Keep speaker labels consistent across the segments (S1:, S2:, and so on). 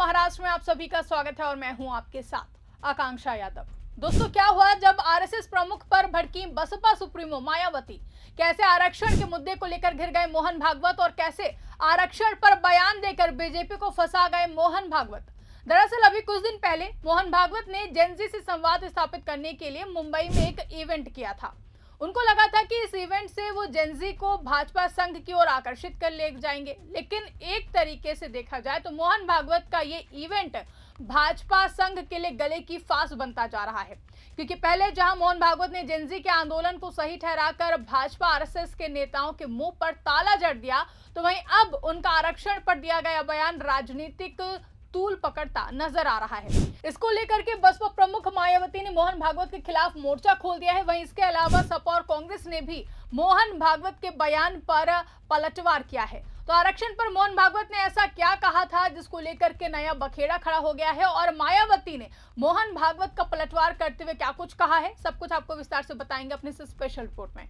S1: महाराष्ट्र में आप सभी का स्वागत है और मैं हूं आपके साथ आकांक्षा यादव। दोस्तों, क्या हुआ जब आरएसएस प्रमुख पर भड़की बसपा सुप्रीमो मायावती? कैसे आरक्षण के मुद्दे को लेकर घिर गए मोहन भागवत और कैसे आरक्षण पर बयान देकर बीजेपी को फंसा गए मोहन भागवत? दरअसल अभी कुछ दिन पहले मोहन भागवत ने जेनजी से संवाद स्थापित करने के लिए मुंबई में एक इवेंट किया था। उनको लगा था कि इस इवेंट से वो जेनजी को भाजपा संघ की ओर आकर्षित कर ले जाएंगे, लेकिन एक तरीके से देखा जाए तो मोहन भागवत का ये इवेंट भाजपा संघ के लिए गले की फांस बनता जा रहा है। क्योंकि पहले जहां मोहन भागवत ने जेनजी के आंदोलन को सही ठहराकर भाजपा आरएसएस के नेताओं के मुंह पर ताला जड़ दिया, तो वहीं अब उनका आरक्षण पर दिया गया बयान राजनीतिक तूल पकड़ता नजर आ रहा है। इसको लेकर के बसपा प्रमुख मायावती ने मोहन भागवत के खिलाफ मोर्चा खोल दिया है। वहीं इसके अलावा सपा और कांग्रेस ने भी मोहन भागवत के बयान पर पलटवार किया है। तो आरक्षण पर मोहन भागवत ने ऐसा क्या कहा था जिसको लेकर के नया बखेड़ा खड़ा हो गया है, और मायावती ने मोहन भागवत का पलटवार करते हुए क्या कुछ कहा है, सब कुछ आपको विस्तार से बताएंगे अपने स्पेशल रिपोर्ट में।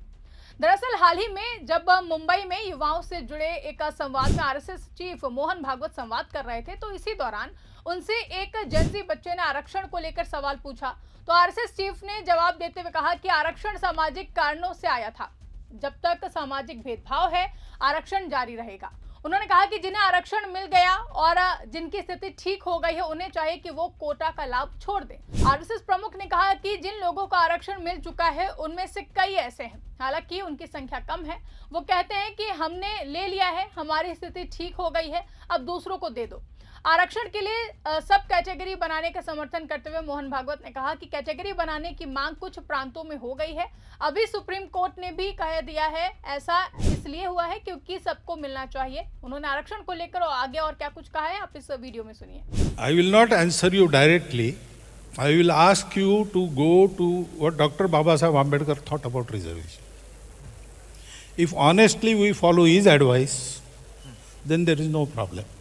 S1: दरअसल हाल ही में जब मुंबई में युवाओं से जुड़े एक संवाद में आरएसएस चीफ मोहन भागवत संवाद कर रहे थे, तो इसी दौरान उनसे एक जेनजी बच्चे ने आरक्षण को लेकर सवाल पूछा। तो आरएसएस चीफ ने जवाब देते हुए कहा कि आरक्षण सामाजिक कारणों से आया था, जब तक सामाजिक भेदभाव है आरक्षण जारी रहेगा। उन्होंने कहा कि जिन्हें आरक्षण मिल गया और जिनकी स्थिति ठीक हो गई है उन्हें चाहिए कि वो कोटा का लाभ छोड़ दें। आरएसएस प्रमुख ने कहा कि जिन लोगों को आरक्षण मिल चुका है उनमें से कई ऐसे हैं, हालांकि उनकी संख्या कम है, वो कहते हैं कि हमने ले लिया है, हमारी स्थिति ठीक हो गई है, अब दूसरों को दे दो। आरक्षण के लिए सब कैटेगरी बनाने का समर्थन करते हुए मोहन भागवत ने कहा कि कैटेगरी बनाने की मांग कुछ प्रांतों में हो गई है। अभी सुप्रीम कोर्ट ने भी कह दिया है, ऐसा इसलिए हुआ है क्योंकि सबको मिलना चाहिए। उन्होंने आरक्षण को लेकर आगे और क्या कुछ कहा है, आप इस वीडियो में सुनिए।
S2: I will not answer you directly. I will ask you to go to what Dr. Babasaheb Ambedkar thought about reservation. If honestly we follow his advice, then there is no problem.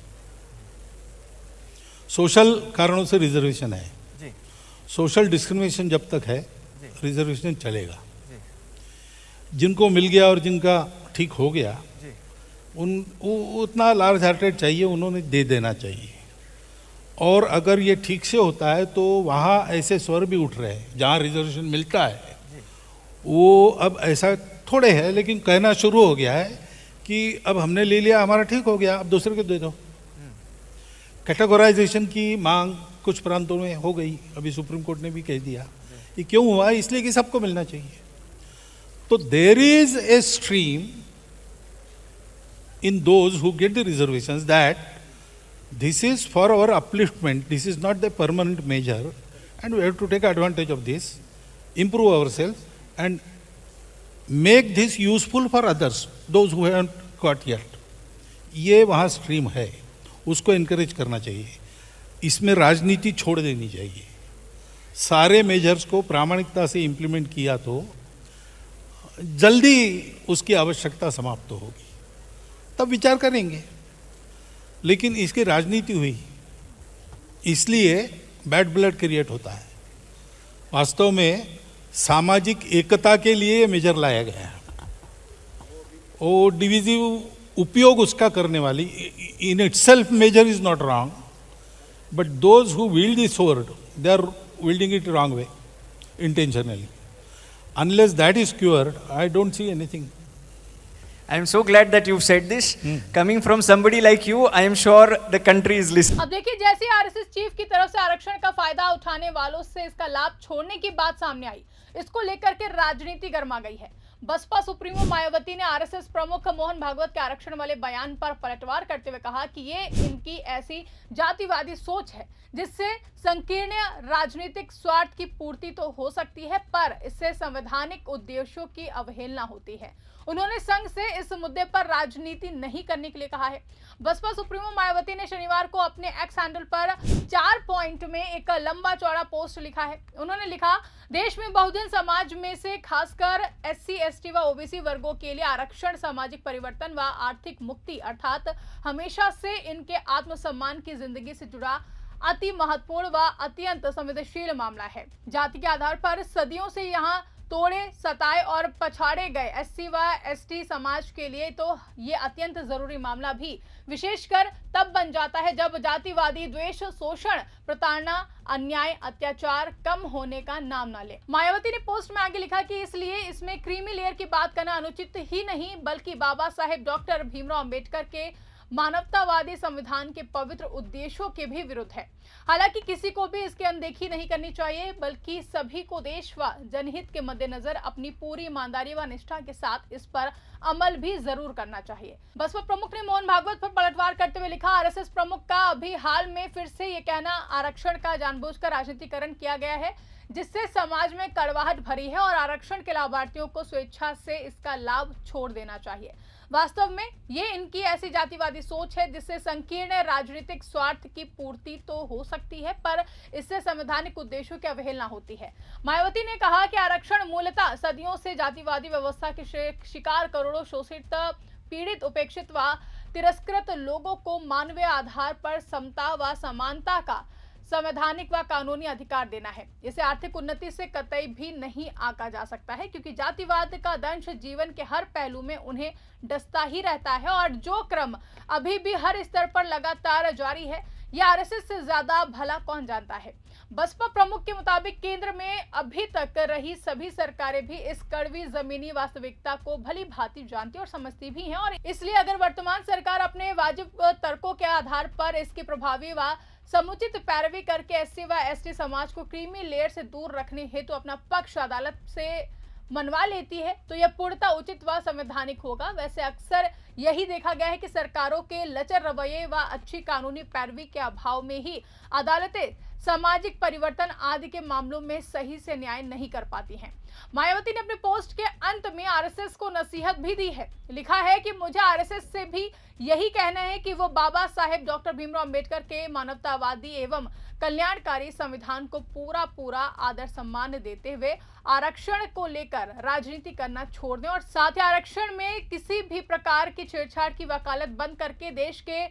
S2: Social कारणों से reservation है जी। Social discrimination जब तक है reservation चलेगा। जिनको मिल गया और जिनका ठीक हो गया उतना लार्ज हार्टेड चाहिए, उन्होंने दे देना चाहिए। और अगर ये ठीक से होता है तो वहाँ ऐसे स्वर भी उठ रहे हैं जहाँ रिजर्वेशन मिलता है, वो अब ऐसा थोड़े है लेकिन कहना शुरू हो गया है कि अब हमने ले लिया, हमारा ठीक हो गया, अब दूसरे को दे दो। कैटेगराइजेशन की मांग कुछ प्रांतों में हो गई, अभी सुप्रीम कोर्ट ने भी कह दिया। ये क्यों हुआ? इसलिए कि सबको मिलना चाहिए। तो there is a stream in those who get the reservations that this is for our upliftment, this is not the permanent measure and we have to take advantage of this, improve our self and make this useful for others those who haven't got yet. ये वहाँ stream है, उसको encourage करना चाहिए। इसमें राजनीति छोड़ देनी चाहिए। सारे मेजर्स को प्रामाणिकता से इम्प्लीमेंट किया तो जल्दी उसकी आवश्यकता समाप्त होगी, तब विचार करेंगे। लेकिन इसकी राजनीति हुई इसलिए बैड ब्लड क्रिएट होता है। वास्तव में सामाजिक एकता के लिए ये मेजर लाया गया है। वो डिविजिव उपयोग उसका करने वाली in itself measure is not wrong, but those who wield the sword they are wielding it wrong way intentionally. Unless that is cured, I don't see anything.
S3: I am so glad that you've said this. Coming from somebody like you, I am sure the country is listening.
S1: अब देखिए, जैसे RSS chief की तरफ से आरक्षण का फायदा उठाने वालों से इसका लाभ छोड़ने की बात सामने आई, इसको लेकर के राजनीति गर्मा गई है। बसपा सुप्रीमो मायावती ने आरएसएस प्रमुख मोहन भागवत के आरक्षण वाले बयान पर पलटवार करते हुए कहा कि ये इनकी ऐसी जातिवादी सोच है जिससे संकीर्ण राजनीतिक स्वार्थ की पूर्ति तो हो सकती है, पर इससे संवैधानिक उद्देश्यों की अवहेलना होती है। उन्होंने संघ से इस मुद्दे पर राजनीति नहीं करने के लिए कहा है। बसपा सुप्रीमो मायावती ने शनिवार को अपने एक्स हैंडल पर 4 पॉइंट में एक लंबा चौड़ा पोस्ट लिखा है। उन्होंने लिखा, देश में बहुजन समाज में से खासकर एससी, एसटी व ओबीसी वर्गों के लिए आरक्षण सामाजिक परिवर्तन व आर्थिक मुक्ति अर्थात हमेशा से इनके आत्मसम्मान की जिंदगी से जुड़ा अति महत्वपूर्ण व अत्यंत संवेदनशील मामला है। जाति के आधार पर सदियों से यहाँ तोड़े, सताए और पछाड़े गए एससी व एसटी समाज के लिए तो ये अत्यंत जरूरी मामला भी विशेषकर तब बन जाता है जब जातिवादी द्वेष, शोषण, प्रताड़ना, अन्याय, अत्याचार कम होने का नाम ना ले। मायावती ने पोस्ट में आगे लिखा कि इसलिए इसमें क्रीमी लेयर की बात करना अनुचित ही नहीं बल्कि बाबा साहेब डॉक्टर भीमराव अंबेडकर के मानवतावादी संविधान के पवित्र उद्देश्यों के भी विरुद्ध है। हालांकि किसी को भी इसकी अनदेखी नहीं करनी चाहिए बल्कि सभी को देश व जनहित के मद्देनजर अपनी पूरी ईमानदारी व निष्ठा के साथ इस पर अमल भी जरूर करना चाहिए। बसपा प्रमुख ने मोहन भागवत पर पलटवार करते हुए लिखा, आरएसएस प्रमुख का अभी हाल में फिर से ये कहना आरक्षण का जानबूझकर राजनीतिकरण किया गया है जिससे समाज में कड़वाहट भरी है और आरक्षण के लाभार्थियों को स्वेच्छा से इसका लाभ छोड़ देना चाहिए। वास्तव में ये इनकी ऐसी जातिवादी सोच है जिससे संकीर्ण राजनीतिक स्वार्थ की पूर्ति तो हो सकती है पर इससे संवैधानिक उद्देश्यों की अवहेलना होती है। मायावती ने कहा कि आरक्षण मूलतः सदियों से जातिवादी व्यवस्था के शिकार करोड़ों शोषित, पीड़ित, उपेक्षित व तिरस्कृत लोगों को मानवीय आधार पर समता व समानता का संवैधानिक व कानूनी अधिकार देना है। इसे आर्थिक उन्नति से कतई भी नहीं आंका जा सकता है क्योंकि जातिवाद का दंश जीवन के हर पहलू में उन्हें डसता ही रहता है और जो क्रम अभी भी हर स्तर पर लगातार जारी है यह आरएसएस से ज्यादा भला कौन जानता है। बसपा प्रमुख के मुताबिक केंद्र में अभी तक रही सभी सरकारें भी इस कड़वी जमीनी वास्तविकता को भली भांति जानती और समझती भी हैं और इसलिए अगर वर्तमान सरकार अपने वाजिब तर्कों के आधार पर इसकी प्रभावी व समुचित पैरवी करके एससी व एसटी समाज को क्रीमी लेयर से दूर रखने हेतु अपना पक्ष अदालत से मनवा लेती है तो यह पूर्णतः उचित व संवैधानिक होगा। वैसे अक्सर यही देखा गया है कि सरकारों के लचर रवैये व अच्छी कानूनी पैरवी के अभाव में ही अदालतें सामाजिक परिवर्तन आदि के मामलों में सही से न्याय नहीं कर पाती हैं। मायावती ने अपने पोस्ट के अंत में आरएसएस को नसीहत भी दी है। लिखा है कि मुझे आरएसएस से भी यही कहना है कि वो बाबा साहेब डॉक्टर भीमराव अंबेडकर के मानवतावादी एवं कल्याणकारी संविधान को पूरा आदर सम्मान देते हुए आरक्षण को लेकर राजनीति करना छोड़ दें और साथ ही आरक्षण में किसी भी प्रकार की छेड़छाड़ की वकालत बंद करके देश के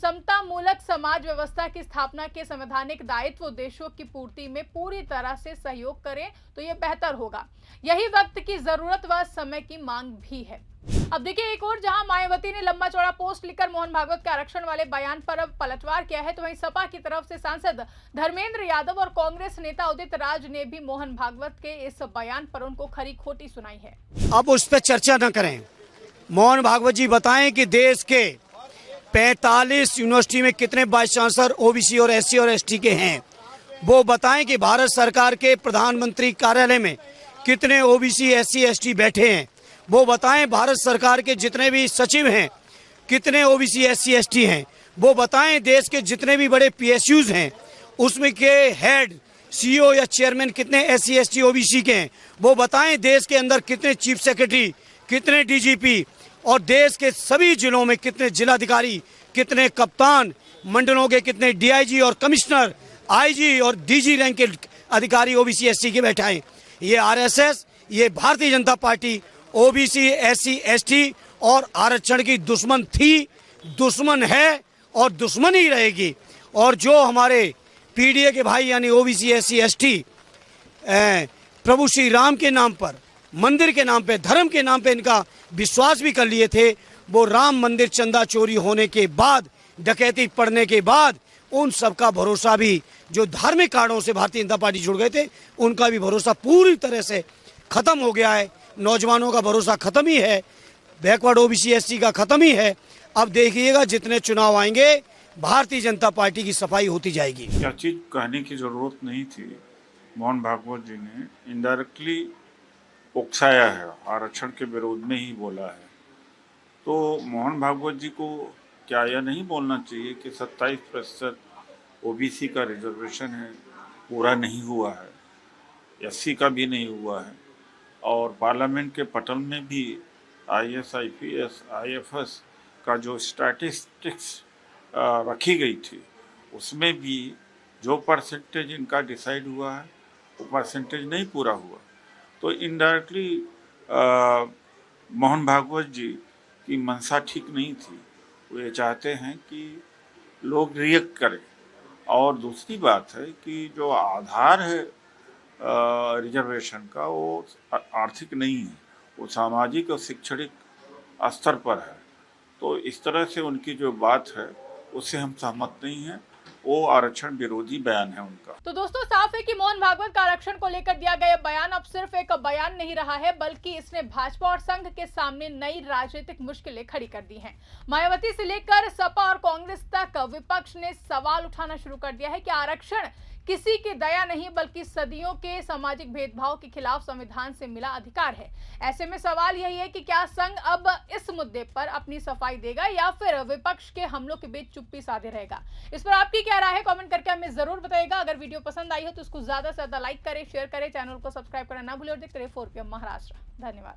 S1: समता मूलक समाज व्यवस्था की स्थापना के संवैधानिक दायित्व उद्देश्यों की पूर्ति में पूरी तरह से सहयोग करें तो ये बेहतर होगा। यही वक्त की जरूरत व समय की मांग भी है। अब देखिए एक और जहां मायावती ने लंबा चौड़ा पोस्ट लिखकर मोहन भागवत के आरक्षण वाले बयान पर अब पलटवार किया है तो वहीं सपा की तरफ से सांसद धर्मेंद्र यादव और कांग्रेस नेता उदित राज ने भी मोहन भागवत के इस बयान पर उनको खरी खोटी सुनाई है।
S4: अब उस पर चर्चा न करें। मोहन भागवत जी बताएं कि देश के 45 यूनिवर्सिटी में कितने वाइस चांसलर ओबीसी और एससी और एसटी के हैं। वो बताएं कि भारत सरकार के प्रधानमंत्री कार्यालय में कितने ओबीसी एससी एसटी बैठे हैं। वो बताएं भारत सरकार के जितने भी सचिव हैं कितने ओबीसी एससी एसटी हैं। वो बताएं देश के जितने भी बड़े पीएसयूज हैं उसमें के हेड सीईओ या चेयरमैन कितने एससी एसटी ओबीसी के हैं। वो बताएं देश के अंदर कितने चीफ सेक्रेटरी, कितने डीजीपी और देश के सभी जिलों में कितने जिलाधिकारी, कितने कप्तान, मंडलों के कितने डीआईजी और कमिश्नर, आईजी और डीजी रैंक के अधिकारी ओबीसी एससी के बैठाएं। ये आरएसएस, ये Bharatiya Janata party OBC SC ST और आरक्षण की दुश्मन थी, दुश्मन है और दुश्मन ही रहेगी। और जो हमारे पीडीए के भाई यानी ओबीसी एससी एसटी प्रभु श्री राम के नाम पर, मंदिर के नाम पे, धर्म के नाम पे इनका विश्वास भी कर लिए थे, वो राम मंदिर चंदा चोरी होने के बाद, डकैती पड़ने के बाद उन सबका भरोसा भी जो धार्मिक कारणों से भारतीय जनता पार्टी जुड़ गए थे उनका भी भरोसा पूरी तरह से खत्म हो गया है। नौजवानों का भरोसा खत्म ही है, बैकवर्ड ओबीसी एसटी का खत्म ही है। अब देखिएगा जितने चुनाव आएंगे भारतीय जनता पार्टी की सफाई होती जाएगी।
S5: क्या चीज कहने की जरूरत नहीं थी। मोहन भागवत जी ने इनडायरेक्टली उकसाया है, आरक्षण के विरोध में ही बोला है। तो मोहन भागवत जी को क्या यह नहीं बोलना चाहिए कि 27% ओबीसी का रिजर्वेशन है, पूरा नहीं हुआ है, एससी का भी नहीं हुआ है और पार्लियामेंट के पटल में भी आईएएस, आईपीएस, आईएफएस का जो स्टैटिस्टिक्स रखी गई थी उसमें भी जो परसेंटेज इनका डिसाइड हुआ है वो परसेंटेज नहीं पूरा हुआ। तो इनडायरेक्टली मोहन भागवत जी की मंशा ठीक नहीं थी। वो ये चाहते हैं कि लोग रिएक्ट करें। और दूसरी बात है कि जो आधार है रिजर्वेशन का वो आर्थिक नहीं है, वो सामाजिक और शैक्षणिक स्तर पर है। तो इस तरह से उनकी जो बात है उससे हम सहमत नहीं हैं, वो आरक्षण विरोधी बयान है उनका।
S1: तो दोस्तों साफ है कि मोहन भागवत का आरक्षण को लेकर दिया गया बयान अब सिर्फ एक बयान नहीं रहा है, बल्कि इसने भाजपा और संघ के सामने नई राजनीतिक मुश्किलें खड़ी कर दी हैं। मायावती से लेकर सपा और कांग्रेस तक विपक्ष ने सवाल उठाना शुरू कर दिया है कि आरक्षण किसी की दया नहीं बल्कि सदियों के सामाजिक भेदभाव के खिलाफ संविधान से मिला अधिकार है। ऐसे में सवाल यही है कि क्या संघ अब इस मुद्दे पर अपनी सफाई देगा या फिर विपक्ष के हमलों के बीच चुप्पी साधे रहेगा। इस पर आपकी क्या राय है, कमेंट करके हमें जरूर बताइएगा। अगर वीडियो पसंद आई हो तो उसको ज्यादा से ज्यादा लाइक करें, शेयर करें, चैनल को सब्सक्राइब करना ना भूलें और देखते रहिए 4PM महाराष्ट्र। धन्यवाद।